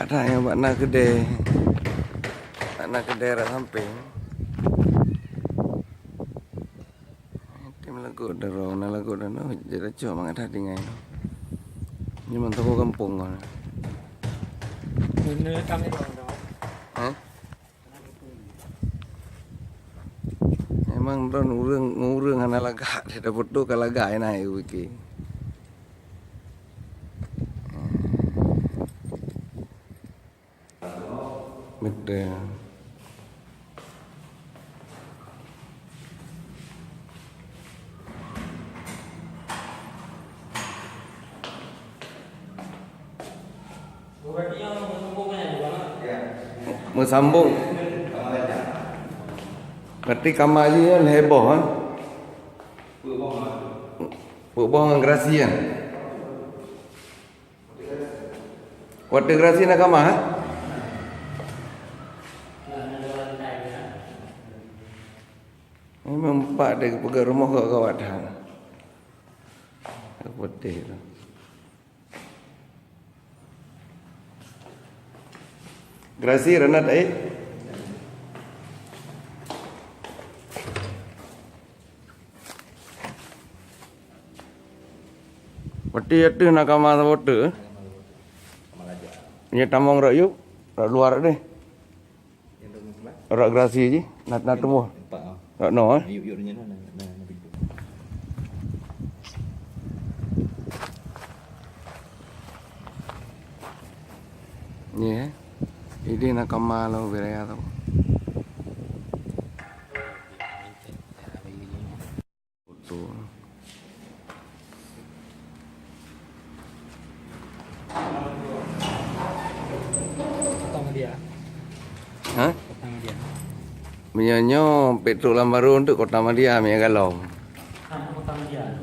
ada yang buat nak kedai rat samping. Tim lagu darau na lagu dan jadi cuma mangat hati ngai. Ni mantap kampung kan. Bener kami dong. Emang ron urang hana laga dia dapat tu kalaga enak iki. Betul. Bersambung. Berarti kamar ni kan heboh kan? Pukboh dengan gerasi kan? Water gerasi nak kamar ha? Memang empat dia pergi rumah kau kawat dah. Putih tu. Gerasi renat air. Peti itu nak kamar water. Ini tambang rak yuk, rak luar deh. Rak gerasi je, nak tumbuh. Tak no Ni ini nak kamar lo beraya tu. Betul. Pertama dia. Ha? Pertama dia. Menyanyo petrol baru untuk Kota Madia Mia Galau. Pertama dia.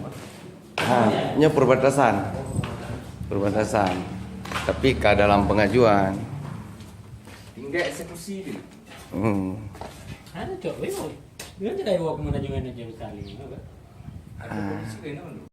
Nya perbatasan. Perbatasan. Tapi ke dalam pengajuan. Tinggal eksekusi dia. Ada cok, weh. Dia tidak bawa ke mana jangan aja sekali. Ada polisi lain